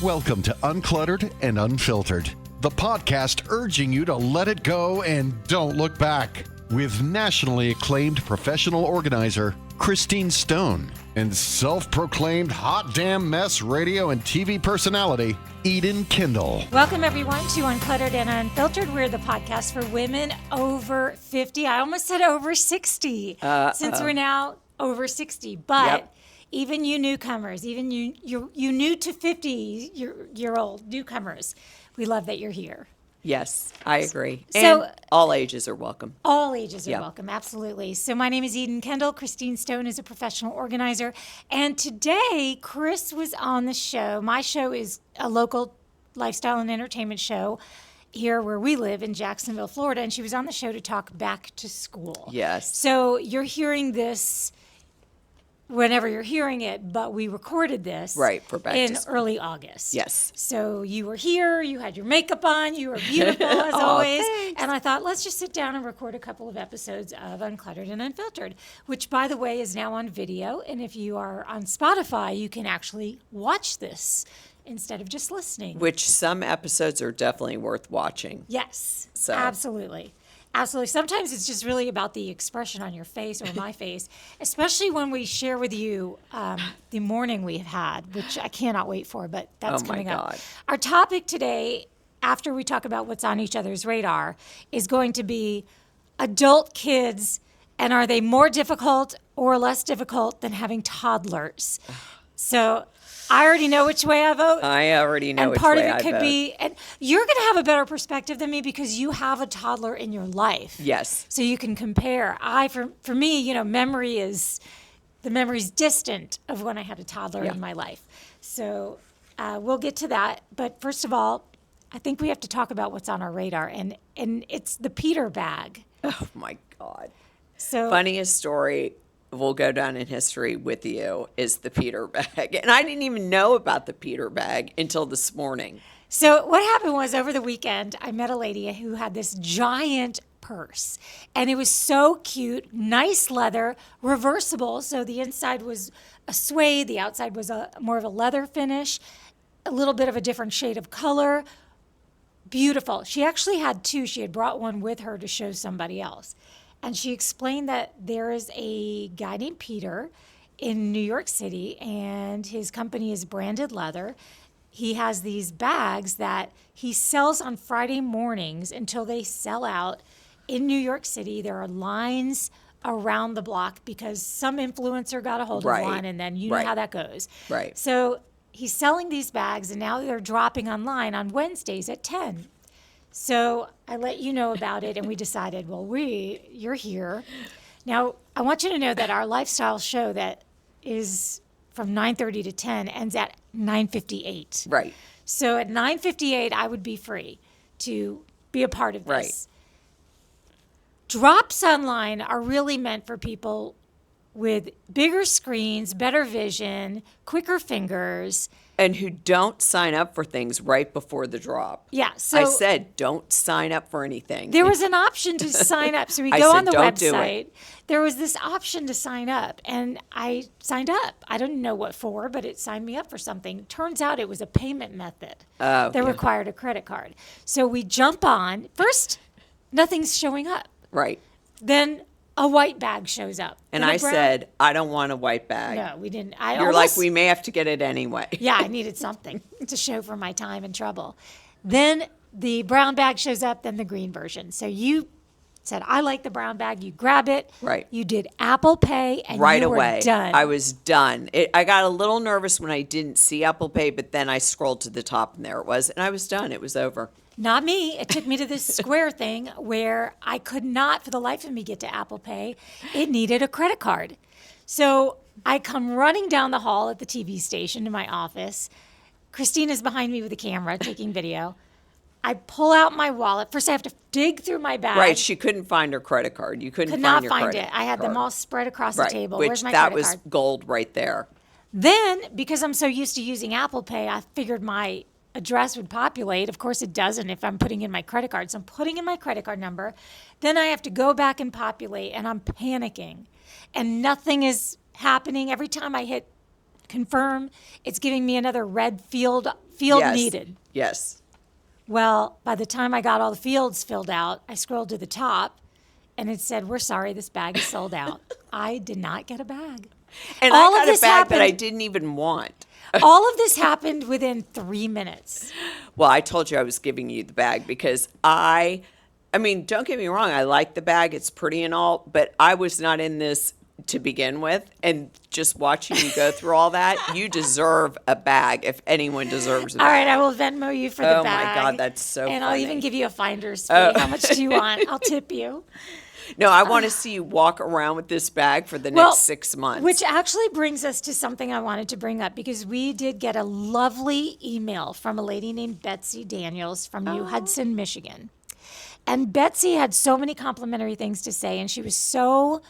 Welcome to Uncluttered and Unfiltered, the podcast urging you to let it go and don't look back. With nationally acclaimed professional organizer Christine Stone and self-proclaimed hot damn mess radio and TV personality Kendall. Welcome everyone to Uncluttered and Unfiltered. We're the podcast for women over 50. I almost said over 60 since we're now over 60. But even you newcomers, even you new to 50-year-old newcomers, we love that you're here. Yes, I agree. So, and all ages are welcome. All ages are welcome, absolutely. So my name is Kendall. Christine Stone is a professional organizer. And today, Chris was on the show. My show is a local lifestyle and entertainment show here where we live in Jacksonville, Florida. And she was on the show to talk back to school. Yes. So you're hearing this whenever you're hearing it, but we recorded this for back in to school. Early August. Yes. So you were here, you had your makeup on, you were beautiful as always. Thanks. And I thought, let's just sit down and record a couple of episodes of Uncluttered and Unfiltered, which, by the way, is now on video. And if you are on Spotify, you can actually watch this instead of just listening. Which some episodes are definitely worth watching. Yes, So. absolutely. Absolutely. Sometimes it's just really about the expression on your face or my face, especially when we share with you the morning we've had, which I cannot wait for, but that's coming up. Our topic today, after we talk about what's on each other's radar, is going to be adult kids, and are they more difficult or less difficult than having toddlers? So I already know which way I vote. I already know which way I vote. And part of it could be, and you're going to have a better perspective than me because you have a toddler in your life. Yes. So you can compare. For me, memory's distant of when I had a toddler in my life. So we'll get to that. But first of all, I think we have to talk about what's on our radar, and it's the Peter bag. Oh my God. So Funniest story will go down in history with you is the Peter bag. And I didn't even know about the Peter bag until this morning. So what happened was, over the weekend, I met a lady who had this giant purse, and it was so cute, nice leather, reversible. So the inside was a suede, the outside was more of a leather finish, a little bit of a different shade of color. Beautiful. She actually had two. She had brought one with her to show somebody else. And she explained that there is a guy named Peter in New York City, and his company is Branded Leather. He has these bags that he sells on Friday mornings until they sell out in New York City. There are lines around the block because some influencer got a hold of one, and then you know how that goes. Right. So he's selling these bags, and now they're dropping online on Wednesdays at 10. So I let you know about it, and we decided, you're here. Now, I want you to know that our lifestyle show that is from 9:30 to 10 ends at 9:58. Right. So at 9:58, I would be free to be a part of this. Right. Drops online are really meant for people with bigger screens, better vision, quicker fingers. And who don't sign up for things right before the drop. Yeah. So I said, don't sign up for anything. There was an option to sign up. So we go on the website. There was this option to sign up, and I signed up. I didn't know what for, but it signed me up for something. Turns out it was a payment method that required a credit card. So we jump on. First, nothing's showing up. Right. Then a white bag shows up. And I said, I don't want a white bag. No, we didn't. You're like, we may have to get it anyway. Yeah, I needed something to show for my time and trouble. Then the brown bag shows up, then the green version. So you said, I like the brown bag. You grab it. Right. You did Apple Pay, and right you were away. done. I was done. I got a little nervous when I didn't see Apple Pay, but then I scrolled to the top, and there it was. And I was done. It was over. Not me. It took me to this Square thing where I could not, for the life of me, get to Apple Pay. It needed a credit card. So I come running down the hall at the TV station to my office. Christine is behind me with a camera taking video. I pull out my wallet. First, I have to dig through my bag. Right. She couldn't find her credit card. You couldn't Could find not your find credit it. I had card. them all spread across the table. Which Where's my that credit was card? gold right there. Then, because I'm so used to using Apple Pay, I figured my address would populate. Of course, it doesn't if I'm putting in my credit card. So I'm putting in my credit card number. Then I have to go back and populate, and I'm panicking. And nothing is happening. Every time I hit confirm it's giving me another red field Yes. needed. Yes. Well, by the time I got all the fields filled out, I scrolled to the top and it said, "We're sorry, this bag is sold out." I did not get a bag. And All I of got this a bag that I happened- didn't even want. All of this happened within 3 minutes. Well, I told you I was giving you the bag because I mean, don't get me wrong, I like the bag, it's pretty and all, but I was not in this to begin with. And just watching you go through all that, you deserve a bag if anyone deserves a bag. All right, I will Venmo you for the Oh, bag. my God, that's so And I'll funny. even give you a finder's fee. How much do you want? I'll tip you. No, I want to see you walk around with this bag for the next 6 months. Which actually brings us to something I wanted to bring up because we did get a lovely email from a lady named Betsy Daniels from New Hudson, Michigan. And Betsy had so many complimentary things to say, and she was so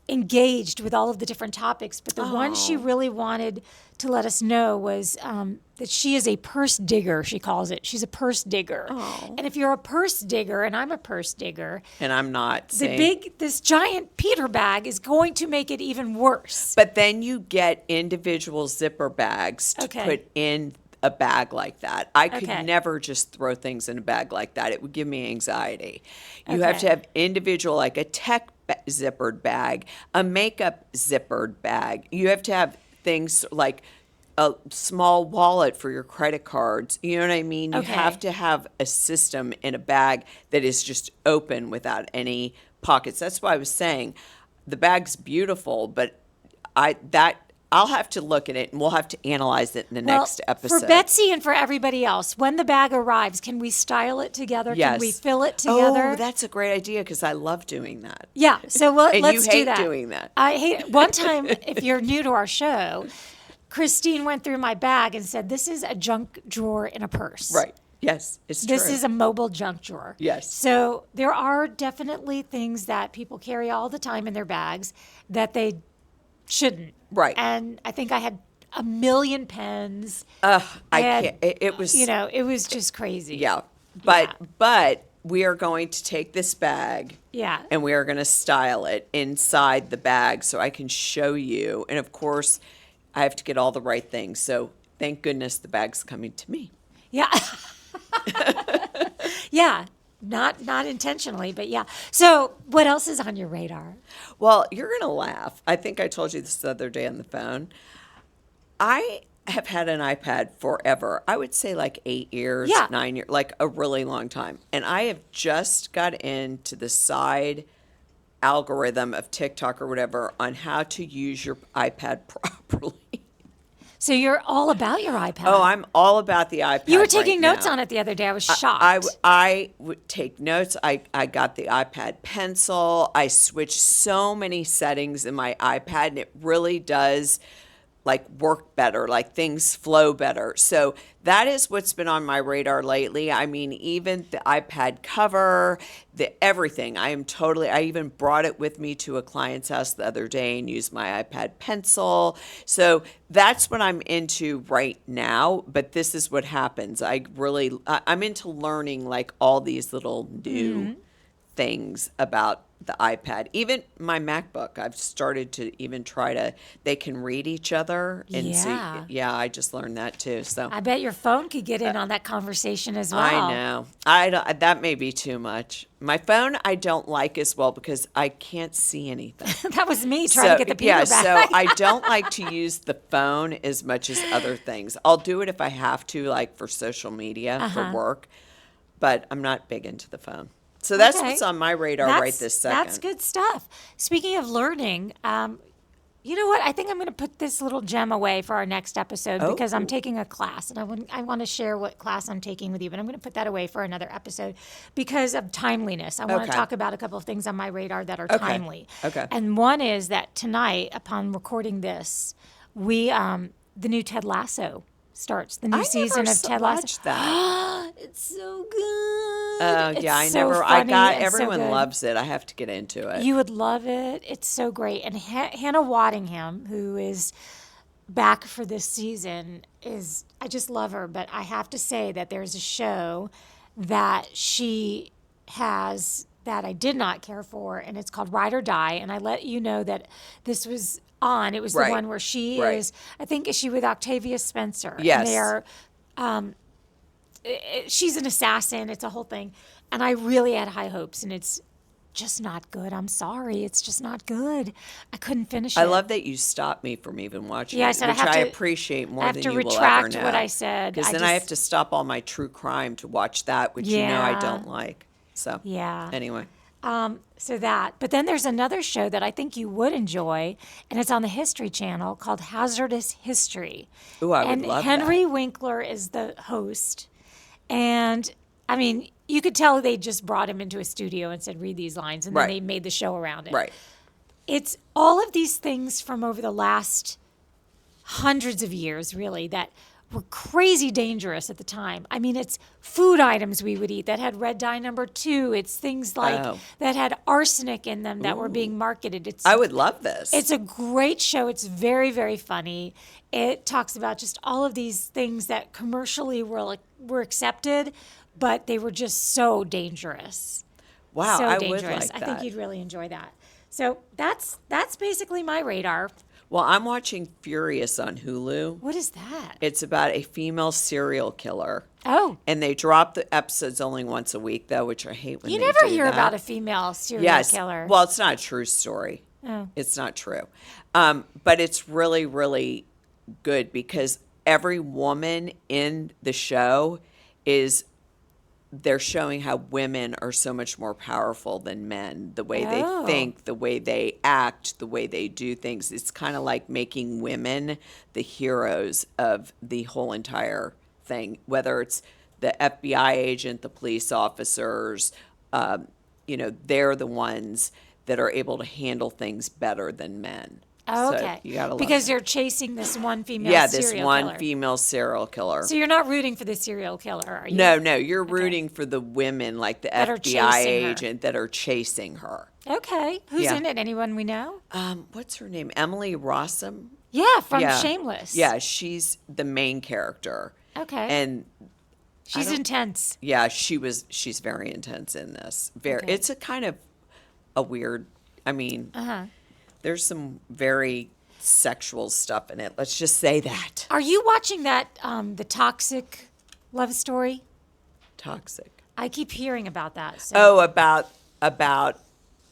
engaged with all of the different topics. But the one she really wanted to let us know was that she is a purse digger, she calls it. She's a purse digger. And if you're a purse digger, and I'm a purse digger, and I'm not saying. this giant Peter bag is going to make it even worse. But then you get individual zipper bags to Okay. put in a bag like that. I could Okay. never just throw things in a bag like that. It would give me anxiety. You have Okay. to have individual, like a tech zippered bag, a makeup zippered bag. You have to have things like a small wallet for your credit cards. You know what I mean? You Okay. have to have a system in a bag that is just open without any pockets. That's why I was saying the bag's beautiful, but I'll have to look at it and we'll have to analyze it in the next episode. For Betsy and for everybody else, when the bag arrives, can we style it together? Yes. Can we fill it together? Oh, that's a great idea because I love doing that. Yeah, so And let's you do hate that. doing that. I hate it. One time, if you're new to our show, Christine went through my bag and said, "This is a junk drawer in a purse." Right. Yes, it's true. This is a mobile junk drawer. Yes. So there are definitely things that people carry all the time in their bags that they shouldn't. Right. And I think I had a million pens. I and, can't. It was. it was just crazy. Yeah. But we are going to take this bag. Yeah. And we are going to style it inside the bag so I can show you. And of course, I have to get all the right things. So thank goodness the bag's coming to me. Yeah. Yeah. Not intentionally, but yeah. So what else is on your radar? Well, you're going to laugh. I think I told you this the other day on the phone. I have had an iPad forever. I would say like 8 years, Yeah. 9 years, like a really long time. And I have just got into the side algorithm of TikTok or whatever on how to use your iPad properly. So you're all about your iPad. Oh, I'm all about the iPad. You were taking right notes now. on it the other day. I was shocked. I would take notes. I got the iPad pencil. I switched so many settings in my iPad, and it really does like work better, like things flow better. So that is what's been on my radar lately. I mean, even the iPad cover, everything. I even brought it with me to a client's house the other day and used my iPad pencil. So that's what I'm into right now. But this is what happens. I'm into learning like all these little new things about the iPad. Even my MacBook, I've started to even they can read each other. And Yeah. see, yeah, I just learned that too. So I bet your phone could get in on that conversation as well. I know. That may be too much. My phone I don't like as well because I can't see anything. That was me trying to get the Peter yeah, back. so I don't like to use the phone as much as other things. I'll do it if I have to, like for social media, for work, but I'm not big into the phone. So that's Okay. what's on my radar right this second. That's good stuff. Speaking of learning, you know what? I think I'm going to put this little gem away for our next episode because I'm taking a class, and I want to share what class I'm taking with you, but I'm going to put that away for another episode because of timeliness. I want to Okay. talk about a couple of things on my radar that are timely. Okay. And one is that tonight, upon recording this, the new Ted Lasso starts. The new season of Ted Lasso. Watched that. It's so good. Yeah, I It's so never. I funny got and so everyone good. loves it. I have to get into it. You would love it. It's so great. And Hannah Waddingham, who is back for this season, I just love her. But I have to say that there's a show that she has that I did not care for, and it's called Ride or Die. And I let you know that this was on. It was the Right. one where she Right. is, I think, is she with Octavia Spencer? Yes. And they are, she's an assassin. It's a whole thing. And I really had high hopes, and it's just not good. I'm sorry. It's just not good. I couldn't finish it. I love that you stopped me from even watching Yeah, I it, said I which have I to- appreciate more I have than to you will ever retract know. what I said. Because I then I just- have to stop all my true crime to watch that, which you know I Yeah. don't like. So Yeah. anyway. So that. But then there's another show that I think you would enjoy, and it's on the History Channel called Hazardous History. Ooh, I would and love Henry that. Winkler is the host. And I mean, you could tell they just brought him into a studio and said, read these lines, and then Right. they made the show around it. Right. It's all of these things from over the last hundreds of years, really, that were crazy dangerous at the time. I mean, it's food items we would eat that had red dye number 2. It's things like Oh. that had arsenic in them that were being marketed. I would love this. It's a great show. It's very, very funny. It talks about just all of these things that commercially were accepted, but they were just so dangerous. wow, So I dangerous. would like I that. think you'd really enjoy that. So that's basically my radar. Well, I'm watching Furious on Hulu. What is that? It's about a female serial killer. Oh, And they drop the episodes only once a week, though, which I hate when you they never do hear that. about a female serial Yes. killer. Well, it's not a true story. Oh. It's not true. But it's really, really good because every woman in the show they're showing how women are so much more powerful than men. The way they Oh. think, the way they act, the way they do things. It's kind of like making women the heroes of the whole entire thing, whether it's the FBI agent, the police officers, they're the ones that are able to handle things better than men. Oh, So okay. you gotta love because that. they're chasing this one female Yeah, serial this one killer. female serial killer. So you're not rooting for the serial killer, are you? No, you're rooting for the women, like the That are FBI chasing her. agent that are chasing her. Okay. Who's Yeah. in it? Anyone we know? What's her name? Emily Rossum? Yeah, from Yeah. Shameless. Yeah, she's the main character. Okay. And She's don't- intense. yeah, she's very intense in this. Okay. It's a kind of a weird, there's some very sexual stuff in it. Let's just say that. Are you watching that the Toxic love story? Toxic. I keep hearing about that. So. Oh, about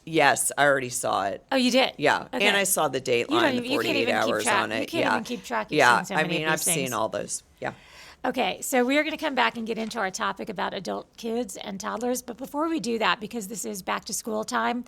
yes, I already saw it. Oh, you did? Yeah, Okay. and I saw the You don't Dateline, even- the you can't 48 even keep hours track- on it. you can't yeah. even keep track. You've Yeah, seen so many of I've these things. seen all those. Yeah. Okay, so we are going to come back and get into our topic about adult kids and toddlers. But before we do that, because this is back to school time,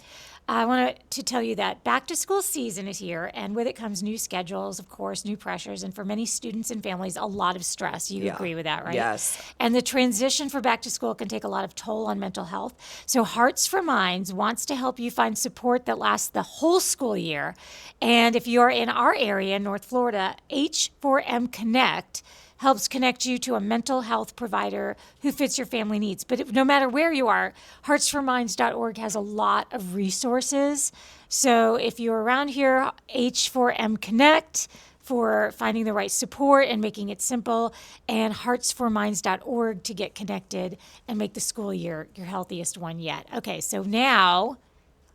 I want to tell you that back to school season is here, and with it comes new schedules, of course, new pressures, and for many students and families, a lot of stress. You Yeah. agree with that, right? Yes. And the transition for back to school can take a lot of toll on mental health. So Hearts for Minds wants to help you find support that lasts the whole school year. And if you're in our area, North Florida, H4M Connect helps connect you to a mental health provider who fits your family needs. But no matter where you are, heartsforminds.org has a lot of resources. So if you're around here, H4M Connect for finding the right support and making it simple, and heartsforminds.org to get connected and make the school year your healthiest one yet. Okay, so now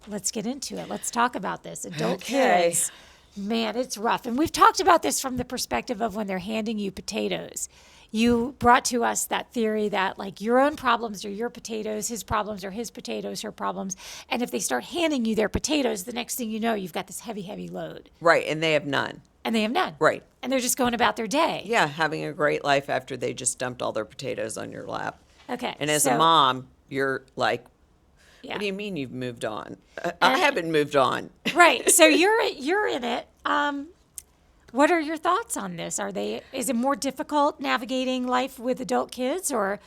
let's get into it. Let's talk about this. Adult Okay. kids. Man, it's rough. And we've talked about this from the perspective of when they're handing you potatoes. You brought to us that theory that like your own problems are your potatoes, his problems are his potatoes, her problems. And if they start handing you their potatoes, the next thing you know, you've got this heavy, heavy load. Right, and they have none. And they have none. Right. And they're just going about their day. Yeah, having a great life after they just dumped all their potatoes on your lap. Okay. And as so- a mom, you're like, Yeah. what do you mean you've moved on? I haven't moved on. Right. So you're in it. What are your thoughts on this? Is it more difficult navigating life with adult kids, or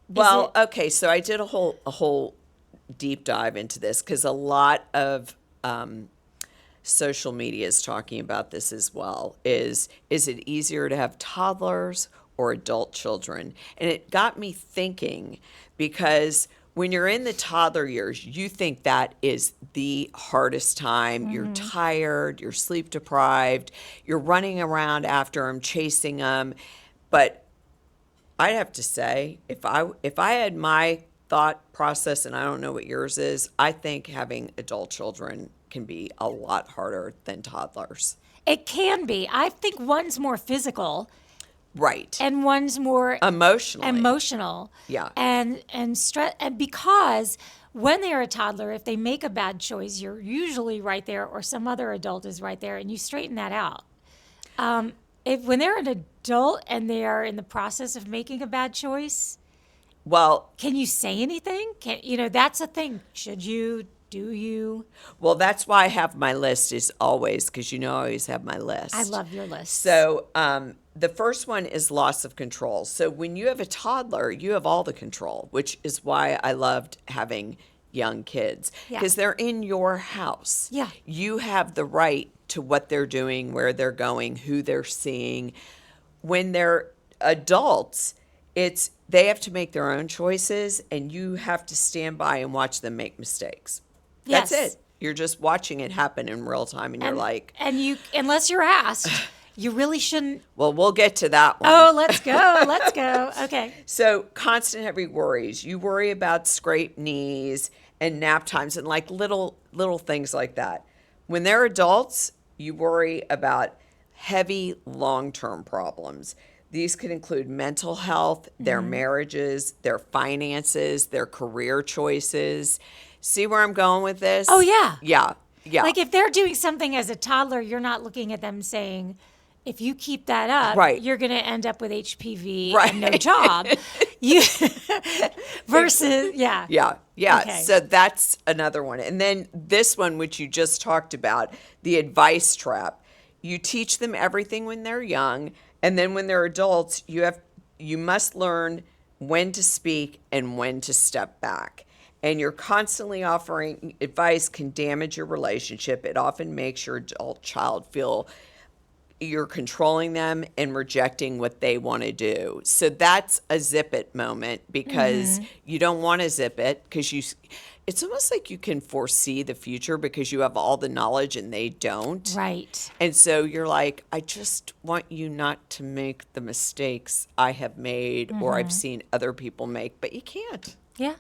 Well, it- okay, so I did a whole deep dive into this because a lot of social media is talking about this as well. Is it easier to have toddlers or adult children? And it got me thinking because when you're in the toddler years, you think that is the hardest time. You're tired, you're sleep deprived, you're running around after them, chasing them. But I'd have to say, if I had my thought process, and I don't know what yours is, I think having adult children can be a lot harder than toddlers. It can be. I think one's more physical Right. and one's more Emotional. Yeah. And stress, and because when they're a toddler, if they make a bad choice, you're usually right there, or some other adult is right there, and you straighten that out. If when they're an adult and they are in the process of making a bad choice, Well, can you say anything? That's a thing. Should you? Do you? well, that's why I have my list is always, because I always have my list. I love your list. So the first one is loss of control. So when you have a toddler, you have all the control, which is why I loved having young kids, because they're in your house. Yeah. You have the right to what they're doing, where they're going, who they're seeing. When they're adults, they have to make their own choices, and you have to stand by and watch them make mistakes. That's Yes. it. You're just watching it happen in real time, and you're like, and you, unless you're asked, you really shouldn't. well, we'll get to that one. Oh, let's go. Let's go. Okay. So constant heavy worries. You worry about scraped knees and nap times and like little things like that. When they're adults, you worry about heavy long-term problems. These could include mental health, their marriages, their finances, their career choices. See where I'm going with this? Oh, yeah. Yeah. Yeah. Like if they're doing something as a toddler, you're not looking at them saying, if you keep that up, Right. you're going to end up with HPV Right. and no job. You versus, yeah. Yeah. Yeah. Okay. So that's another one. And then this one, which you just talked about, the advice trap. You teach them everything when they're young, and then when they're adults, you must learn when to speak and when to step back. And you're constantly offering advice can damage your relationship. It often makes your adult child feel you're controlling them and rejecting what they want to do. So that's a zip it moment, because you don't want to zip it, because it's almost like you can foresee the future because you have all the knowledge and they don't. Right. And so you're like, I just want you not to make the mistakes I have made or I've seen other people make, but you can't. Yeah.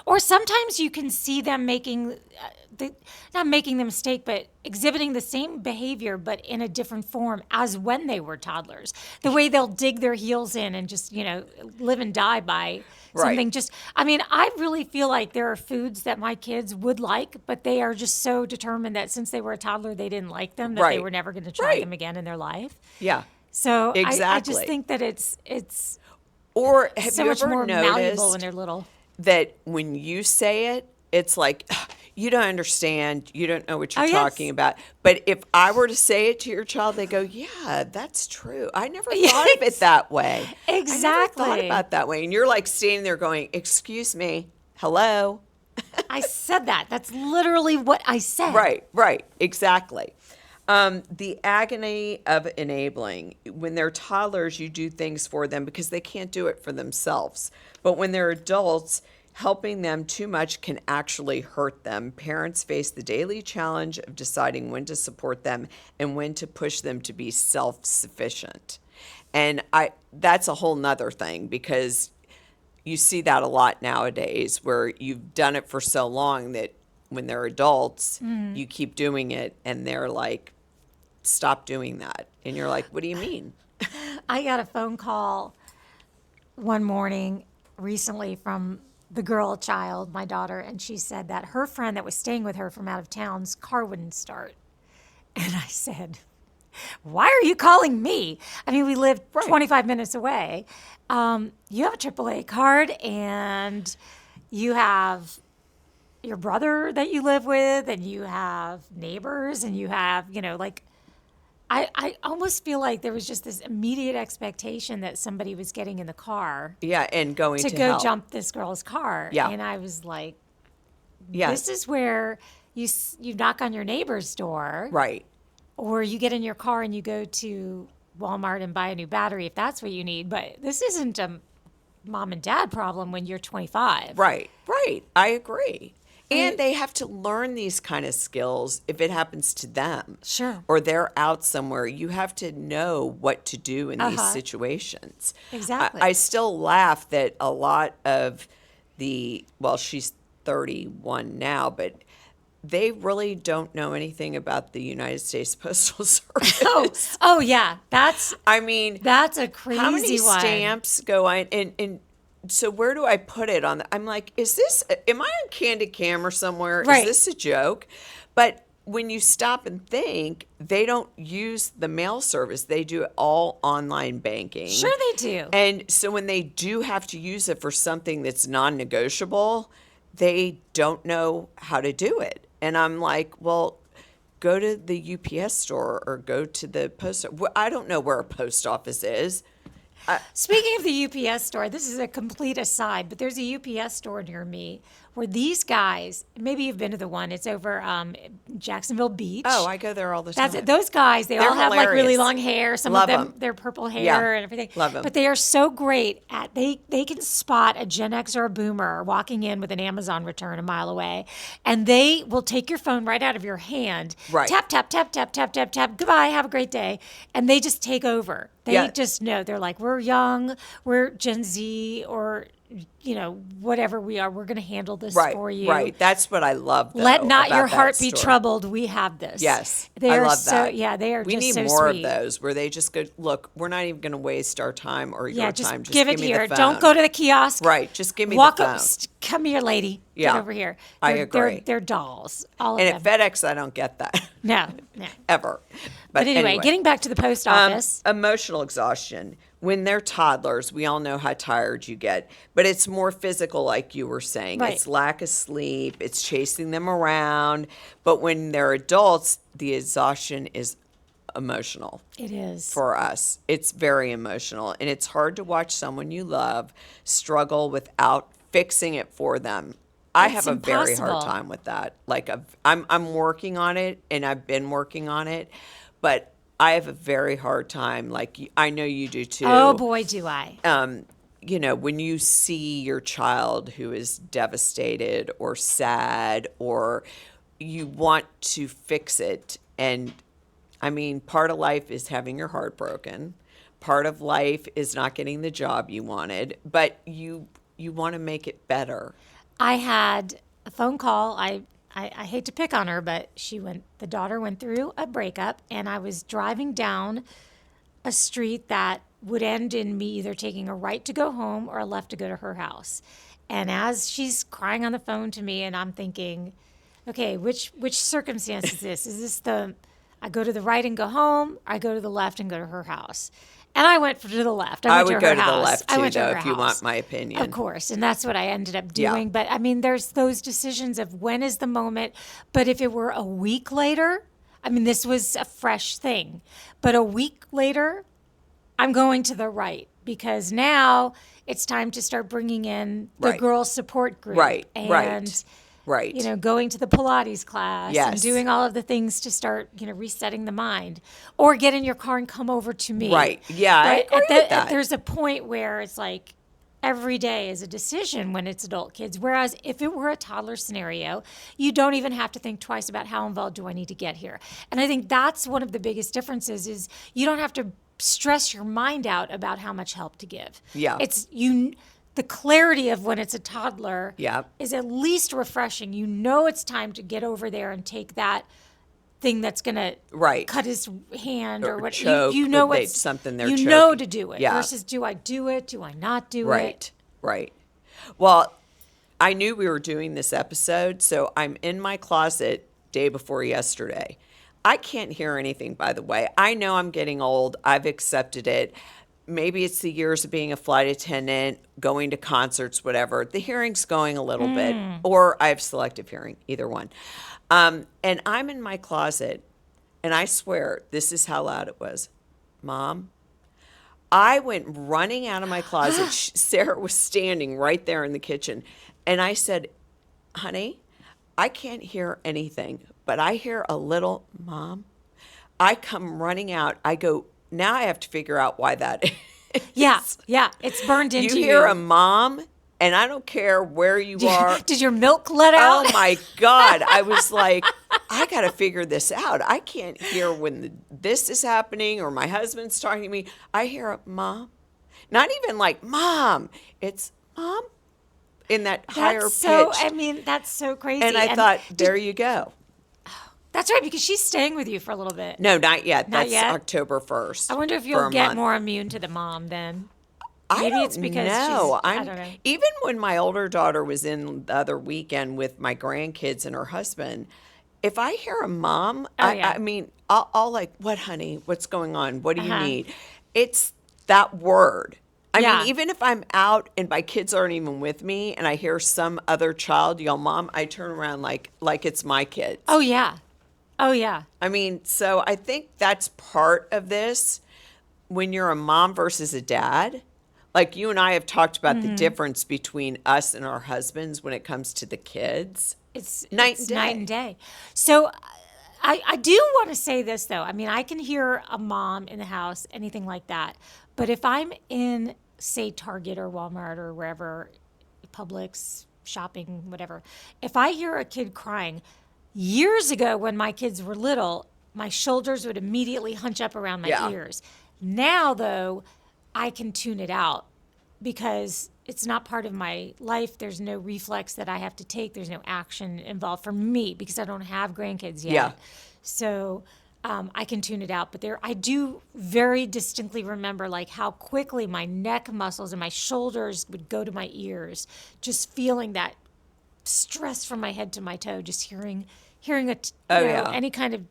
Or sometimes you can see them making, not making the mistake, but exhibiting the same behavior, but in a different form as when they were toddlers. The way they'll dig their heels in and just, live and die by something. Right. I really feel like there are foods that my kids would like, but they are just so determined that since they were a toddler, they didn't like them, that they Right. were never going to try Right. them again in their life. Yeah. So I just Exactly. think that it's Or have so you much ever more malleable noticed when they're little. that when you say it, it's like, you don't understand, you don't know what you're Oh, yes. talking about. But if I were to say it to your child, they go, yeah, that's true. I never thought of it that way. I never thought Exactly. about it that way. And you're like standing there going, excuse me, hello? I said that. That's literally what I said. Right, exactly. The agony of enabling. When they're toddlers, you do things for them because they can't do it for themselves. But when they're adults, helping them too much can actually hurt them. Parents face the daily challenge of deciding when to support them and when to push them to be self-sufficient. And that's a whole nother thing, because you see that a lot nowadays, where you've done it for so long that when they're adults, you keep doing it and they're like, stop doing that. And you're like, what do you mean? I got a phone call one morning recently from the girl child, my daughter, and she said that her friend that was staying with her from out of town's car wouldn't start. And I said, why are you calling me? We live 25 minutes away. You have a AAA card, and you have your brother that you live with, and you have neighbors, and you have, I almost feel like there was just this immediate expectation that somebody was getting in the car Yeah, and going to to go help. jump this girl's car. Yeah. And I was like, Yeah, this is where you knock on your neighbor's door, right. or you get in your car and you go to Walmart and buy a new battery if that's what you need. But this isn't a mom and dad problem when you're 25. Right. I agree. And they have to learn these kind of skills if it happens to them. Sure. Or they're out somewhere. You have to know what to do in these situations. Exactly. I still laugh that a lot of she's 31 now, but they really don't know anything about the United States Postal Service. Oh yeah, that's I mean, a crazy how many one. stamps go on? And so where do I put it on? I'm like, am I on Candid Camera somewhere? Right. Is this a joke? But when you stop and think, they don't use the mail service. They do it all online banking. Sure they do. And so when they do have to use it for something that's non-negotiable, they don't know how to do it. And I'm like, well, go to the UPS store or go to the post. I don't know where a post office is. Speaking of the UPS store, this is a complete aside, but there's a UPS store near me where these guys, maybe you've been to the one, it's over Jacksonville Beach. Oh, I go there all the time. Those guys, they're all have like really hilarious. long hair. Some Love of them, 'em. they're purple hair Yeah. and everything. Love 'em. But they are so great at, they can spot a Gen X or a boomer walking in with an Amazon return a mile away. And they will take your phone right out of your hand. Right. Tap, tap, tap, tap, tap, tap, tap. Goodbye. Have a great day. And they just take over. They Yeah. just know. They're like, we're young, we're Gen Z, or whatever we are, we're going to handle this for you. Right. That's what I love. Though, Let not about your that heart be store. troubled. We have this. Yes, They I are love so, that. Yeah, they are We just need so more sweet. of those where they just go, look, we're not even going to waste our time or your Yeah, just time. Just give it me here. the Don't phone. go to the kiosk. Right, just give me Walk the phone. up. Come here, lady. Yeah, Get over here. I They're- agree. They're dolls. All of And at them. FedEx, I don't get that No. ever. But anyway, getting back to the post office. Emotional exhaustion. When they're toddlers, we all know how tired you get, but it's more physical, like you were saying. Right. It's lack of sleep, it's chasing them around. But when they're adults, the exhaustion is emotional It is. for us. It's very emotional, and it's hard to watch someone you love struggle without fixing it for them. I It's have a very hard impossible. time with that. Like I'm working on it, and I've been working on it, but I have a very hard time. Like I know you do too. Oh, boy, do I. When you see your child who is devastated or sad, or you want to fix it. And I mean, part of life is having your heart broken. Part of life is not getting the job you wanted, but you want to make it better. I had a phone call. I hate to pick on her, but the daughter went through a breakup, and I was driving down a street that would end in me either taking a right to go home or a left to go to her house. And as she's crying on the phone to me, and I'm thinking, okay, which circumstance is this? Is this I go to the right and go home, or I go to the left and go to her house? And I went to the left. I went would to go her to the house. left I too, went to though, her if you house. want my opinion. Of course, and that's what I ended up Yeah. doing. But I mean, there's those decisions of when is the moment. But if it were a week later, I mean, this was a fresh thing. But a week later, I'm going to the right because now it's time to start bringing in the Right. girl support group. Right, And, right. going to the Pilates class and Yes. doing all of the things to start, resetting the mind, or get in your car and come over to me. Right. Yeah, I agree with that. There's a point where it's like every day is a decision when it's adult kids. Whereas if it were a toddler scenario, you don't even have to think twice about how involved do I need to get here. And I think that's one of the biggest differences is you don't have to stress your mind out about how much help to give. Yeah. The clarity of when it's a toddler Yep. is at least refreshing. You know it's time to get over there and take that thing that's going to Right. cut his hand or what. choke, you know but they- what's something they're you know choking. to do it Yeah. versus do I do it? Do I not do it? Right. Well, I knew we were doing this episode, so I'm in my closet day before yesterday. I can't hear anything, by the way. I know I'm getting old. I've accepted it. Maybe it's the years of being a flight attendant, going to concerts, whatever. The hearing's going a little bit, or I have selective hearing, either one. And I'm in my closet, and I swear this is how loud it was. Mom, I went running out of my closet. Sarah was standing right there in the kitchen. And I said, honey, I can't hear anything, but I hear a little mom. I come running out. I go, now I have to figure out why that is. Yeah. It's burned into You you. hear a mom, and I don't care where you are. Did your milk let out? Oh my God. I was like, I got to figure this out. I can't hear when this is happening or my husband's talking to me. I hear a mom. Not even like, mom. It's mom. in that higher pitch. I mean, that's so crazy. And I thought, there you go. That's right, because she's staying with you for a little bit. No, not yet. Not That's yet? October 1st. I wonder if for you'll a get month. more immune to the mom then. I don't it's because know. I don't know. Even when my older daughter was in the other weekend with my grandkids and her husband, if I hear a mom, yeah. I mean, I'll like, what, honey? What's going on? What do you Uh-huh. need? It's that word. I Yeah. mean, even if I'm out and my kids aren't even with me and I hear some other child yell, Mom, I turn around like it's my kids. Oh, yeah. Oh, yeah. I mean, so I think that's part of this when you're a mom versus a dad. Like you and I have talked about Mm-hmm. the difference between us and our husbands when it comes to the kids. It's Night it's and night day. and day. So I do want to say this, though. I mean, I can hear a mom in the house, anything like that. But if I'm in, say, Target or Walmart or wherever, Publix, shopping, whatever, if I hear a kid crying, years ago when my kids were little, my shoulders would immediately hunch up around my Yeah. ears. Now, though, I can tune it out because it's not part of my life. There's no reflex that I have to take. There's no action involved for me because I don't have grandkids yet. Yeah. So I can tune it out. But I do very distinctly remember like how quickly my neck muscles and my shoulders would go to my ears, just feeling that stress from my head to my toe, just hearing yeah. any kind of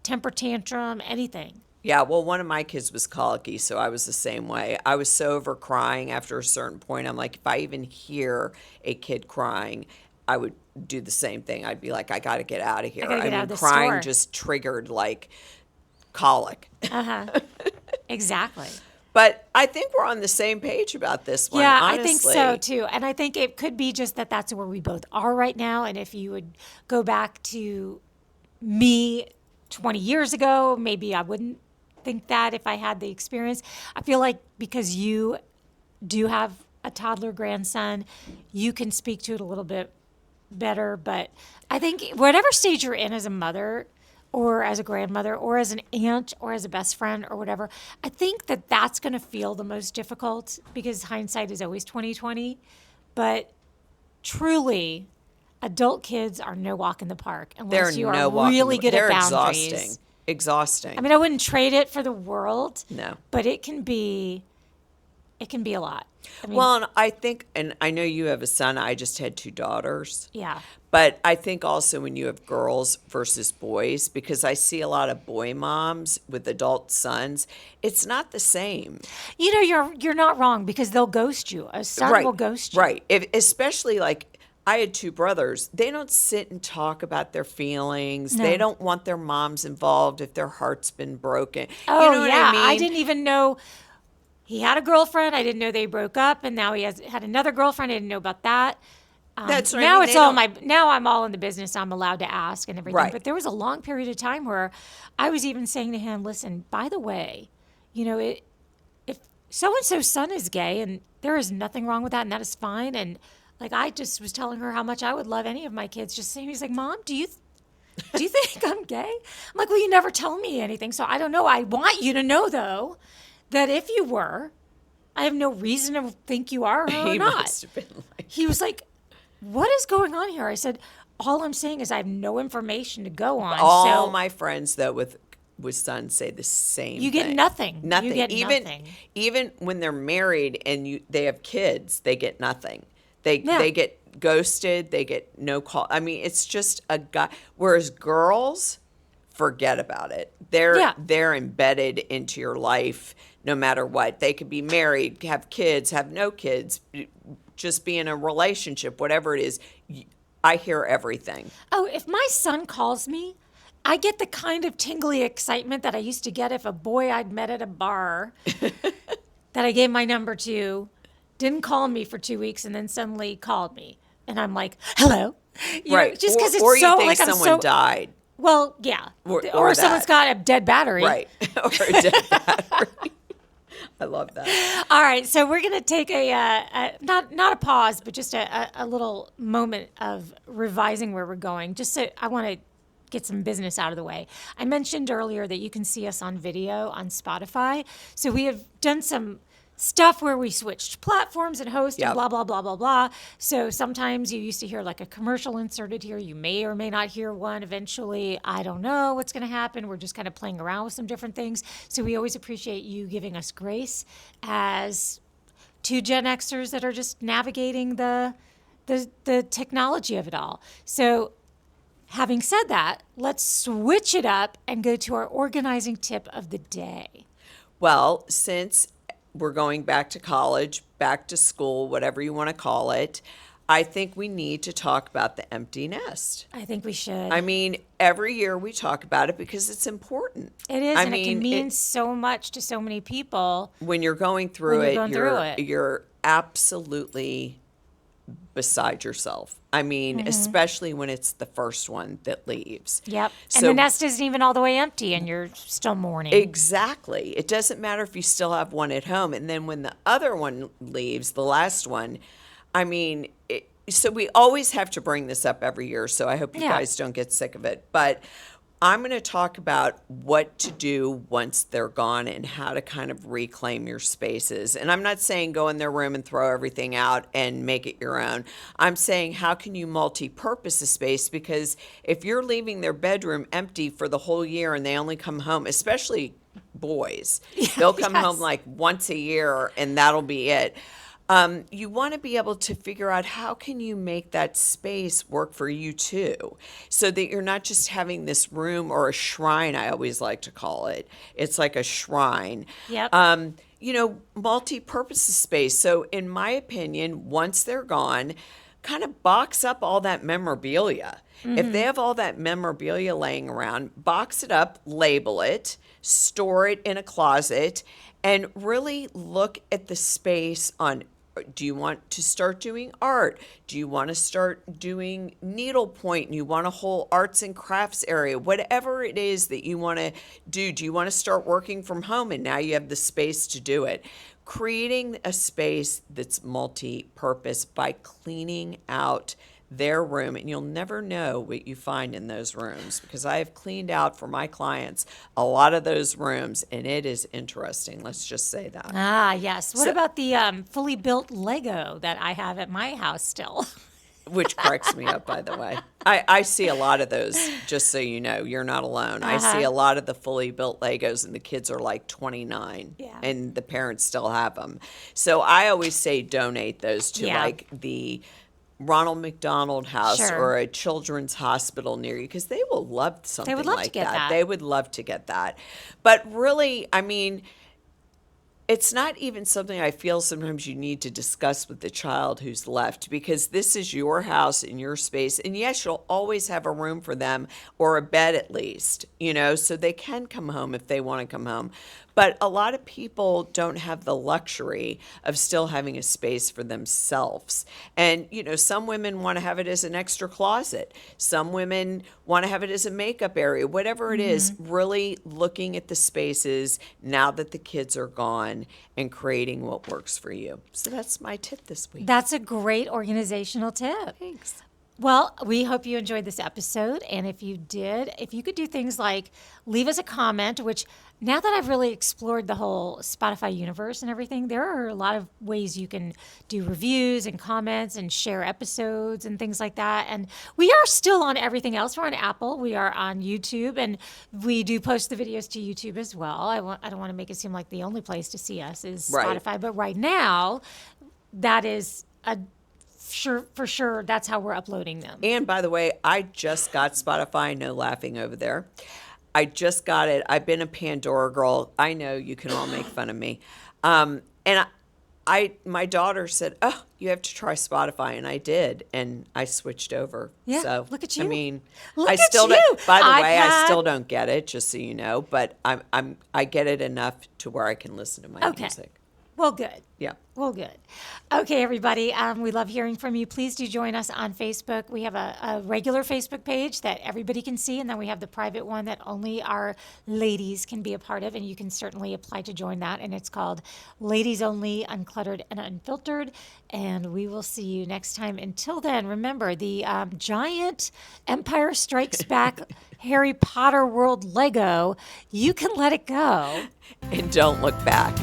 temper tantrum, anything. Yeah, well, one of my kids was colicky, so I was the same way. I was so over crying after a certain point. I'm like, if I even hear a kid crying, I would do the same thing. I'd be like, I got to get out of here. gotta get out of the crying store. just triggered like colic. Exactly. But I think we're on the same page about this one. Yeah, honestly. I think so too. And I think it could be just that that's where we both are right now. And if you would go back to me 20 years ago, maybe I wouldn't think that if I had the experience. I feel like because you do have a toddler grandson, you can speak to it a little bit better. But I think whatever stage you're in as a mother or as a grandmother or as an aunt or as a best friend or whatever, I think that that's going to feel the most difficult because hindsight is always 20/20. But truly, adult kids are no walk in the park They're unless you no are walk in really the- good they're at boundaries. Exhausting. I mean, I wouldn't trade it for the world. No. But it can be a lot. I mean, Well, and I think, and I know you have a son. I just had 2 daughters. yeah. But I think also when you have girls versus boys, because I see a lot of boy moms with adult sons, it's not the same. You know, you're not wrong because they'll ghost you. A son will ghost you. Right. Especially like I had 2 brothers. They don't sit and talk about their feelings. No. They don't want their moms involved if their heart's been broken. Oh, you know what yeah. I mean? didn't even know he had a girlfriend. I didn't know they broke up. And now he had another girlfriend. I didn't know about that. That's what I Now mean. it's all now I'm all in the business. I'm allowed to ask and everything. Right. But there was a long period of time where I was even saying to him, listen, by the way, you know, if so-and-so's son is gay and there is nothing wrong with that and that is fine. And like, I just was telling her how much I would love any of my kids. Just saying, he's like, Mom, do you think I'm gay? I'm like, well, you never tell me anything. So I don't know. I want you to know though, that if you were, I have no reason to think you are or He not. must have been like, He was like, what is going on here? I said, all I'm saying is I have no information to go on. all so my friends though with sons say the same you get thing. nothing. Nothing. You get even nothing. even when they're married and they have kids, they get nothing. They Yeah. get ghosted, they get no call. I mean, it's just a guy. Whereas girls, forget about it. They're embedded into your life no matter what. They could be married, have kids, have no kids, just be in a relationship, whatever it is. I hear everything. Oh, if my son calls me, I get the kind of tingly excitement that I used to get if a boy I'd met at a bar that I gave my number to didn't call me for 2 weeks and then suddenly called me. And I'm like, hello. You know, Right. just because it's or so you think like someone I'm so died. well, yeah. Or someone's that. got a dead battery. Right. Or a dead battery. I love that. All right, so we're going to take not a pause, but just a little moment of revising where we're going. Just so I want to get some business out of the way. I mentioned earlier that you can see us on video on Spotify. So we have done some stuff where we switched platforms and host Yep. and blah, blah, blah, blah, blah. So sometimes you used to hear like a commercial inserted here. You may or may not hear one eventually. I don't know what's going to happen. We're just kind of playing around with some different things. So we always appreciate you giving us grace as two Gen Xers that are just navigating the technology of it all. So having said that, let's switch it up and go to our organizing tip of the day. Well, since we're going back to college, back to school, whatever you want to call it, I think we need to talk about the empty nest. I think we should. I mean, every year we talk about it because it's important. It is, I and it can mean, mean so much to so many people. When you're going through When you're it, going through it. you're absolutely beside yourself. I mean, especially when it's the first one that leaves. Yep. So, And the nest isn't even all the way empty and you're still mourning. exactly. It doesn't matter if you still have one at home. And then when the other one leaves, the last one, I mean, so we always have to bring this up every year. So I hope you Yeah. guys don't get sick of it. But I'm going to talk about what to do once they're gone and how to kind of reclaim your spaces. And I'm not saying go in their room and throw everything out and make it your own. I'm saying how can you multi-purpose a space? Because if you're leaving their bedroom empty for the whole year and they only come home, especially boys, they'll come home like once a year and that'll be it. You want to be able to figure out how can you make that space work for you too, so that you're not just having this room or a shrine, I always like to call it. It's like a shrine. Yep. Multi-purpose space. So in my opinion, once they're gone, kind of box up all that memorabilia. If they have all that memorabilia laying around, box it up, label it, store it in a closet, and really look at the space on, do you want to start doing art? Do you want to start doing needlepoint and you want a whole arts and crafts area? Whatever it is that you want to do you want to start working from home and now you have the space to do it? Creating a space that's multi-purpose by cleaning out their room, and you'll never know what you find in those rooms because I have cleaned out for my clients a lot of those rooms, and it is interesting. Let's just say that. Ah, yes. What about the fully built Lego that I have at my house still? Which cracks me up, by the way. I see a lot of those, just so you know. You're not alone. I see a lot of the fully built Legos, and the kids are like 29, and the parents still have them. So I always say donate those to like the Ronald McDonald House or a children's hospital near you because they will love something They would love like to get that. They would love to get that. But really, I mean, it's not even something I feel sometimes you need to discuss with the child who's left because this is your house and your space. And yes, you'll always have a room for them or a bed at least, so they can come home if they want to come home. But a lot of people don't have the luxury of still having a space for themselves. And, some women want to have it as an extra closet. Some women want to have it as a makeup area, whatever it is, really looking at the spaces now that the kids are gone and creating what works for you. So that's my tip this week. That's a great organizational tip. Thanks. Well, we hope you enjoyed this episode. And if you did, if you could do things like leave us a comment, which now that I've really explored the whole Spotify universe and everything, there are a lot of ways you can do reviews and comments and share episodes and things like that. And we are still on everything else. We're on Apple, we are on YouTube, and we do post the videos to YouTube as well. I don't want to make it seem like the only place to see us is Spotify, but right now, that is for sure, that's how we're uploading them. And by the way, I just got Spotify. No laughing over there. I just got it. I've been a Pandora girl. I know you can all make fun of me. And my daughter said, "Oh, you have to try Spotify," and I did, and I switched over. Yeah, so look at you. I mean, Look I at still you. don't. By the way, I iPad. still don't get it, just so you know. But I get it enough to where I can listen to my music. Well, good. Yeah. Well, good. Okay, everybody. We love hearing from you. Please do join us on Facebook. We have a regular Facebook page that everybody can see, and then we have the private one that only our ladies can be a part of, and you can certainly apply to join that. And it's called Ladies Only, Uncluttered and Unfiltered. And we will see you next time. Until then, remember the giant Empire Strikes Back Harry Potter World Lego. You can let it go. And don't look back.